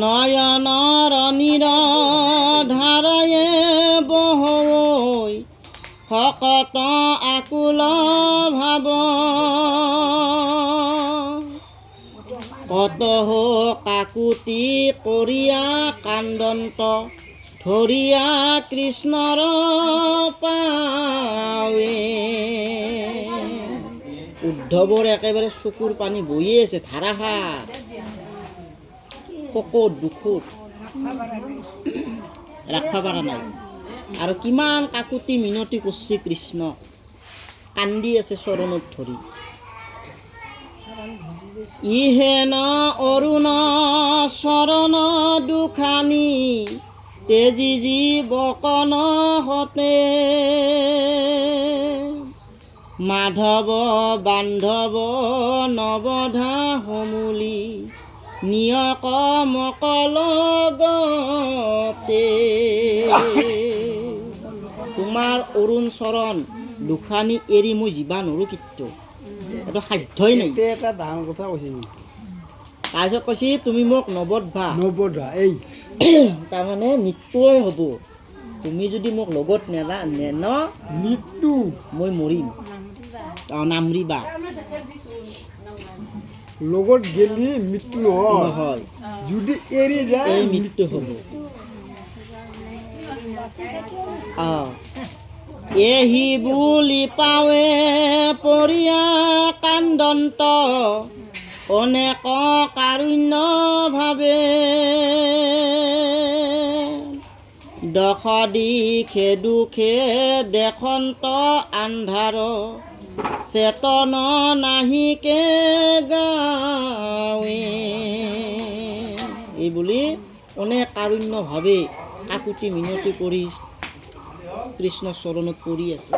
নয়নৰ নিৰধাৰায়ে বহৈ ভকত আকুল ভাৱ কতহ কাকুতি কৰিয়া কান্দন্ত ধৰিয়া কৃষ্ণৰ পাৱে। উদ্ধৱৰ একেবাৰে চকুৰ পানী বহিয়ে আছে ধাৰাসাৰ শোকত দুখত ৰাখিব পৰা নাই। আৰু কিমান কাকুতি মিনতি কৰিছে কৃষ্ণ, কান্দি আছে চৰণত ধৰি। ইহেন অৰুণ চৰণ দুখানি তেজি জীৱকন হতে মাধৱ বান্ধৱ নৱধা সমূলি নিয়ক মকলগতে। তোমাৰ অৰুণ চৰণ দুখানি এৰি মই যিবা নোৱাৰোঁ কিন্তু এইটো সাধ্যই নাই। এটা ডাঙৰ কথা কৈছে। তাৰপিছত কৈছে তুমি মোক নবধবা। নবধা এই তাৰমানে মৃত্যুৱে হ'ব। তুমি যদি মোক লগত নেন মৃত্যু মই মৰিম। নামৰিবা লগত গেলি মৃত্যু নহয়, যদি এৰি যায় এই মৃত্যু হ'ব। এহি বুলি পাৱে পৰিয়া কান্দন্ত অনেক কাৰুণ্য ভাৱে দশ দিশে দুখে দেখন্ত আন্ধাৰ চেতন নাহিকে গাৱে। এই বুলি অনেক কাৰুণ্য ভাৱে কাকুতি মিনতি কৰি কৃষ্ণ চৰণত পৰি আছে।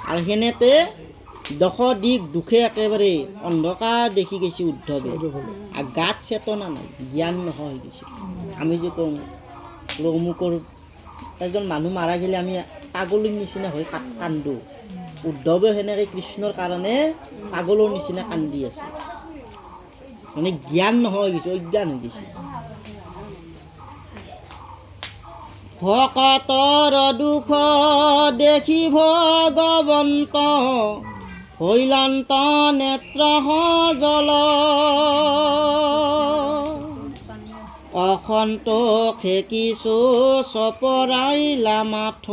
আৰু সেনেতে দশ দিশ দুখে একেবাৰে অন্ধকাৰ দেখি গৈছে উদ্ধৱে। আৰু গাত চেতনা নাই, জ্ঞান নহয় গৈছে। আমি যে কওঁ অমুকৰ এজন মানুহ মাৰা গ'লে আমি পাগলৰ নিচিনা হৈ কান্দো, উদ্ধৱে সেনেকৈ কৃষ্ণৰ কাৰণে পাগলৰ নিচিনা কান্দি আছে। মানে জ্ঞান নহয় গৈছে, অজ্ঞান হৈ গৈছে। ভকতৰ দুখ দেখি ভগৱন্ত হৈলান্ত নেত্ৰ জল অসন্তোষ কিছু চপৰাইলা মাথ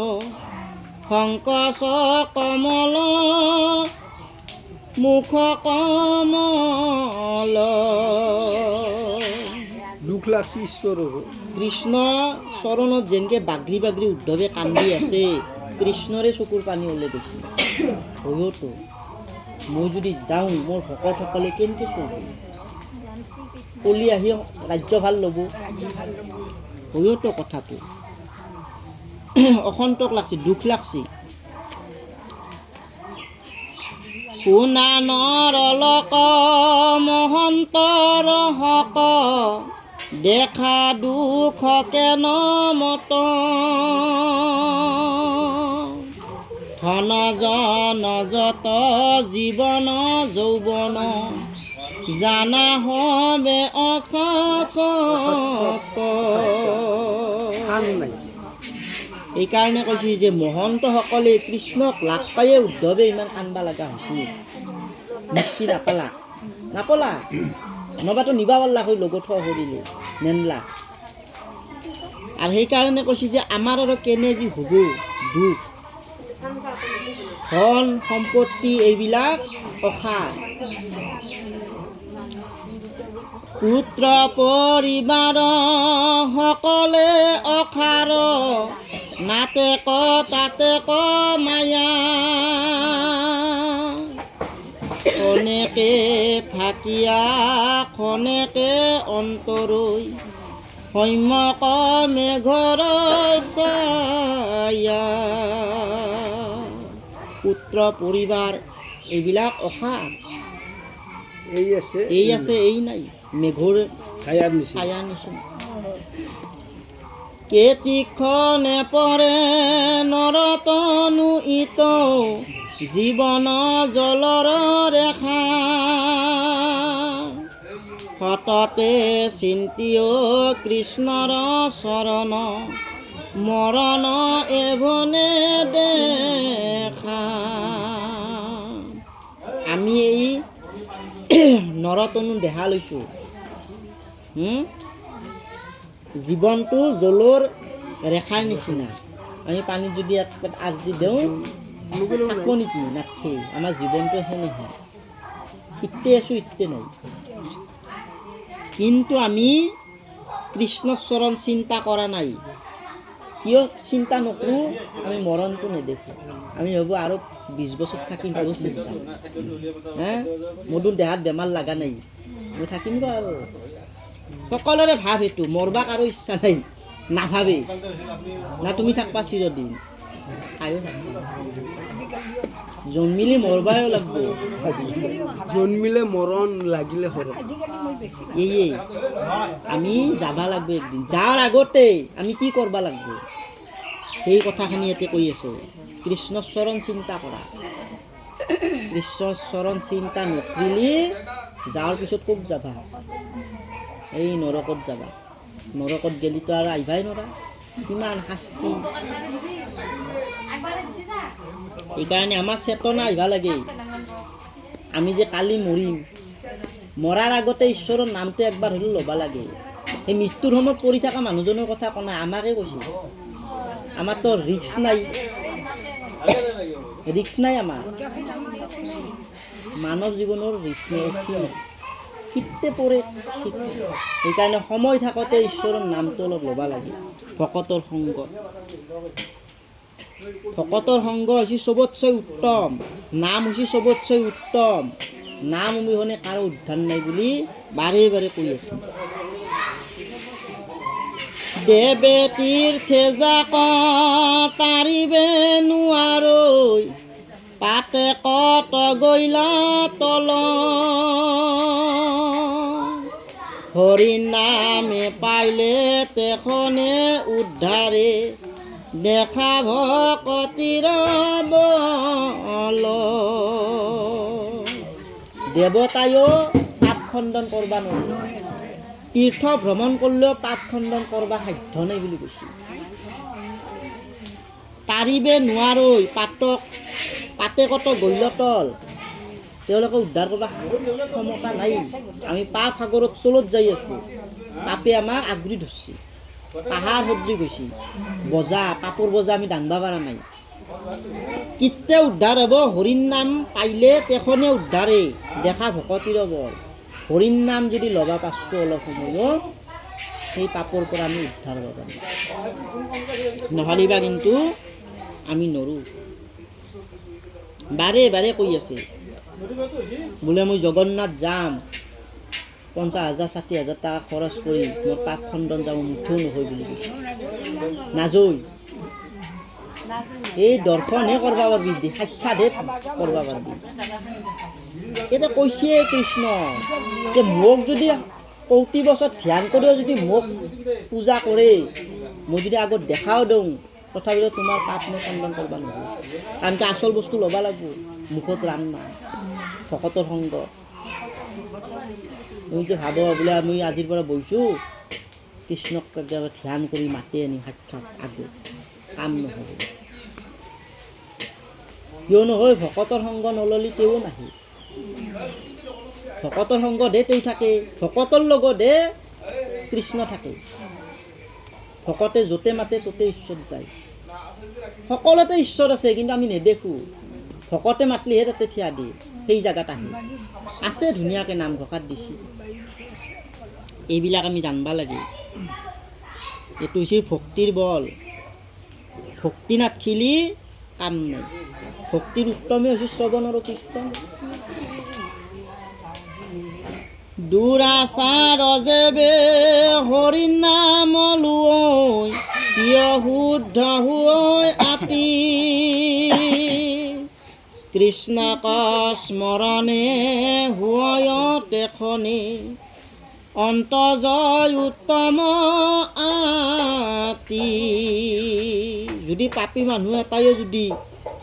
সংকচ কমল মুখ কমল। দুখ লাগছি ঈশ্বৰৰ। কৃষ্ণ চৰণত যেনেকৈ বাগৰি বাগৰি উদ্ধৱে কান্দি আছে, কৃষ্ণৰে চকুৰ পানী ওলাই গৈছে। হয়তো মই যদি যাওঁ মোৰ ভকতসকলে কেনেকৈ চলিব, কলি আহি ৰাজ্য ভাল ল'ব। হয়তো কথাটো অসন্তোষ লাগছে, দুখ লাগছে। শুনা নৰলক মহন্তৰ হক দেখা দুখ কেন মত ধন জন যত জীৱন যৌৱন জানা হবে অশাশ্বত। এইকাৰণে কৈছে যে মহন্তসকলে কৃষ্ণক লাগ পায়ে উদ্ধৱে ইমান কান্দবা লগা হৈছিল। মুক্তি নাপালা নবাতো নিবা পাৰলা হৈ লগত সৰিলে নেনলা। আৰু সেইকাৰণে কৈছে যে আমাৰ আৰু কেনে যি হ'ব দুখ, ধন সম্পত্তি এইবিলাক অসাৰ, পুত্ৰ পৰিবাৰ সকলে অসাৰ নাতে ক তাতে ক মায়া খনেকে থাকিয়া খনেকে অন্তৰৈ সম্যক মেঘৰ ছায়া। পুত্ৰ পৰিবাৰ এইবিলাক অসাৰ, এই আছে এই নাই, মেঘৰ ছায়াৰ নিচিনা। কেতিক্ষণে পৰে নৰতনু ইত জীৱন জলৰ ৰেখা সততে চিন্তিও কৃষ্ণৰ চৰণ মৰণ এভনে দেখা। আমি এই নৰতনু দেহা লৈছোঁ। জীৱনটো জলৰ ৰেখাৰ নিচিনা। আমি পানীত যদি আজ দি দিওঁ থাকব নেকি? নাথাকে। আমাৰ জীৱনটো সেনেহে, ইতে আছোঁ ইতে নাই। কিন্তু আমি কৃষ্ণৰ চৰণ চিন্তা কৰা নাই। কিয় চিন্তা নকৰোঁ? আমি মৰণটো নেদেখোঁ। আমি ভাবোঁ আৰু 20 বছৰ থাকিম, আৰু চিন্তা মোৰতো দেহাত বেমাৰ লগা নাই, মই থাকিম আৰু। সকলোৰে ভাৱ সেইটো, মৰবাক আৰু ইচ্ছা নাই, নাভাবে না তুমি থাকবা চিৰদিন। আয়ো জন্মিলে মৰবাও লাগব। জন্মিলে মৰণ লাগিলে হৰ। এই আমি যাবা লাগব একদিন। যাৰ আগতে আমি কি কৰবা লাগব, সেই কথাখিনি ইয়াতে কৈ আছে। কৃষ্ণৰ চৰণ চিন্তা কৰা। কৃষ্ণৰ চৰণ চিন্তা নকৰিলে যাৰ পিছত ক'ত যাবা? এই নৰকত যাবা। নৰকত গেলিতো আৰু আহিবাই নৰা, কিমান শাস্তি। সেইকাৰণে আমাৰ চেতনা আহিবা লাগে। আমি যে কালি মৰিম, মৰাৰ আগতে ঈশ্বৰৰ নামটো একবাৰ হ'লেও ল'বা লাগে। সেই মৃত্যুৰ সময়ত পৰি থকা মানুহজনৰ কথা কোৱা নাই, আমাকে কৈছে। আমাৰতো ৰিক্স নাই, ৰিক্স নাই আমাৰ। মানৱ জীৱনৰ ৰিক্স নাই, কিতে পৰে ঠিক। সেইকাৰণে সময় থাকোঁতে ঈশ্বৰৰ নামটো অলপ ল'বা লাগে। ভকতৰ সংগ, ভকতৰ সংগ হৈছে চবতছে উত্তম। নাম হৈছে চবতছে উত্তম। নাম অবিহনে কাৰো উদ্ধাৰ নাই বুলি বাৰে বাৰে কৈ আছে। দেৱে তীৰ্থে যাক তাৰিবে নোৱাৰৈ, পাতে কত গৈলা তল। হৰি নামে পাইলে তেখনে উদ্ধাৰে, দেখা ভকতিৰ বল। দেৱতায়ো পাপ খণ্ডন কৰবা নোৱাৰে। তীৰ্থ ভ্ৰমণ কৰিলেও পাপ খণ্ডন কৰবা সাধ্য নাই বুলি কৈছে। পাৰিবে নোৱাৰৈ, পাতে কত গৈল তল। তেওঁলোকে উদ্ধাৰ কৰিব ক্ষমতা নাই। আমি পাপ সাগৰত তলত যাই আছোঁ। পাপে আমাক আগুৰি ধৰিছে, পাহাৰ সদৃ গৈছে বজা, পাপৰ বজা আমি দাঙবা পৰা নাই। কিতে উদ্ধাৰ হ'ব? হৰিৰ নাম পাইলে তেখনে উদ্ধাৰে, দেখা ভকতিৰ বল। হৰিৰ নাম যদি ল'বা পাৰছোঁ অলপ সময়ত, সেই পাপৰ পৰা আমি উদ্ধাৰ হ'ব পাৰিম। নহ'লেবা কিন্তু আমি নৰোঁ। বাৰে বাৰে কৈ আছে বোলে মই জগন্নাথ যাম, 50,000 60,000 টকা খৰচ কৰি মই পাপ খণ্ডন যাব, মুঠেও নহয় বুলি কৈছে। নাজৈ এই দৰ্শনহে কৰিব পাৰিবি, সাক্ষাৎহে কৰিব পাৰিবি। এতিয়া কৈছে কৃষ্ণ যে মোক যদি প্ৰতি বছৰ ধ্যান কৰিও যদি মোক পূজা কৰে, মই যদি আগত দেখাও দিওঁ, তথাপিতো তোমাৰ পাপ মই খণ্ডন কৰিব নোৱাৰোঁ। কাৰণ কি আচল বস্তু ল'ব লাগিব, মুখত ৰাম নাই, ভকতৰ সংগ। তুমিতো ভাব বোলে আমি আজিৰ পৰা বহিছোঁ, কৃষ্ণক একেবাৰে ধ্যান কৰি মাতি আনি সাক্ষাৎ আগত, কাম নহ'ব। কিয় নহয়? ভকতৰ সংগ নল'লে তেওঁ নাহে। ভকতৰ সংগতহে তেওঁ থাকে, ভকতৰ লগতহে কৃষ্ণ থাকে। ভকতে য'তে মাতে ত'তে ঈশ্বৰ যায়। সকলোতে ঈশ্বৰ আছে, কিন্তু আমি নেদেখোঁ। ভকতে মাতিলেহে তাতে থিয়া দিয়ে, সেই জেগাত আহে। আছে ধুনীয়াকৈ নামঘোষাত দিছে। এইবিলাক আমি জানবা লাগে। এইটো হৈছে ভক্তিৰ বল। ভক্তি নাথাকিলে কাম নাই। ভক্তিৰ উত্তমেই হৈছে শ্ৰৱণ আৰু কীৰ্তন। দুৰাচাৰ যেবে হৰি নাম লৈ, কিয় শুদ্ধ হৈ আতি। কৃষ্ণক স্মৰণে হয় তেখনে, অন্তজয় উত্তম আতি। যদি পাপী মানুহ এটাইও যদি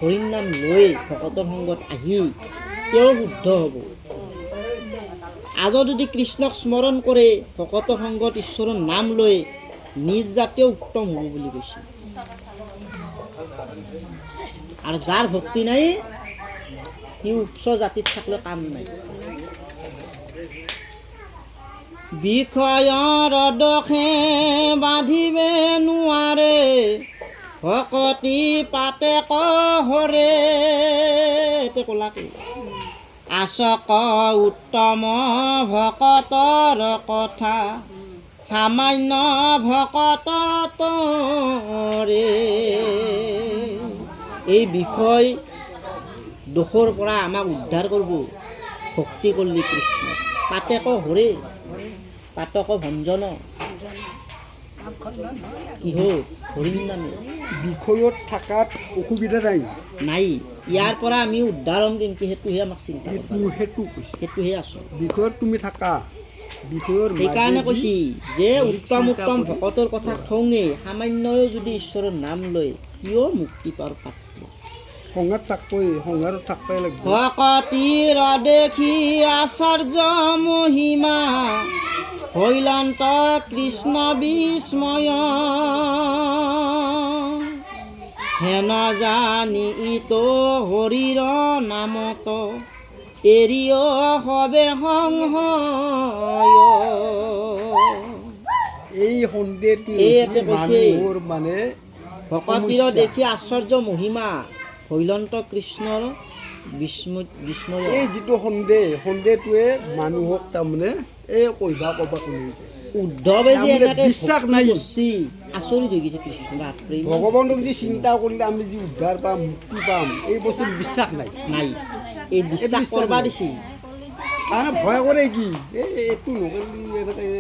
হৰিৰ নাম লৈ ভকতৰ সংগত আহি তেওঁ শুদ্ধ হ'ব। আজো যদি কৃষ্ণক স্মৰণ কৰে ভকতৰ সংগত ঈশ্বৰৰ নাম লৈ নিজ জাতীয় উত্তম হ'ব বুলি কৈছে। আৰু যাৰ ভক্তি নাই সি উচ্চ জাতিত থাকিলে কাম নাই। বিষয়ৰ দোষে বান্ধিবে নোৱাৰে ভকতি পাতে কহৰে ক'লাকে আচক উত্তম ভকতৰ কথা সামান্য ভকত তৰে। এই বিষয় দোষৰ পৰা আমাক উদ্ধাৰ কৰিব ভক্তি কৰিলে কৃষ্ণ। পাতেক হৰে পাতক ভঞ্জন কিহত হৰিৰ নামে। বিষয়ত থকাত অসুবিধা নাই নাই, ইয়াৰ পৰা আমি উদ্ধাৰ হ'ম কিন্তু সেইটোহে আমাক চিন্তা কৰিব। সেইটো কৈছে সেইটোহে আছোঁ বিষয়ত তুমি থাকা বিষয়ৰ সেইকাৰণে মাজেদি কৈছি যে উত্তম চিন্তা উত্তম কৰি ভকতৰ কথা থওঁঙে সামান্যও যদি ঈশ্বৰৰ নাম লয় কিয় মুক্তি পাৰ পাত্ৰ। সংঘাত থাকবই, সংঘাৰত থাকবই লাগিব। ভকতিৰ দেখি আচাৰ্য মহিমা হৈলন্ত কৃষ্ণ বিস্ময় হেন জানি ইটো হৰিৰ নামত এৰিও হবে সংশয়। এই সন্দেহটো এইয়াতে কৈছে মানুহৰ মানে ভকতিৰ সমস্যা। দেখি আশ্চৰ্য মহিমা হৈলন্ত কৃষ্ণৰ বিস্ময়। এই যিটো সন্দেহটোৱে মানুহক তাৰমানে এই ক'বা কৰিছে। উদ্ধৱে যে তাৰমানে এনেকে বিশ্বাস ভক্তি নাই। কৰছি, আচৰিত হৈ গৈছে কৃষ্ণ। বাপৰে ভগৱানক যি চিন্তা কৰিলে আমি যি উদ্ধাৰ পাম মুক্তি পাম এই বস্তুত বিশ্বাস নাই। নাই, এই বিশ্বাস বিশ্বাস কৰবা নাই। দিছি। ভয় কৰে কি এইটো নকৰিলে এনেকৈ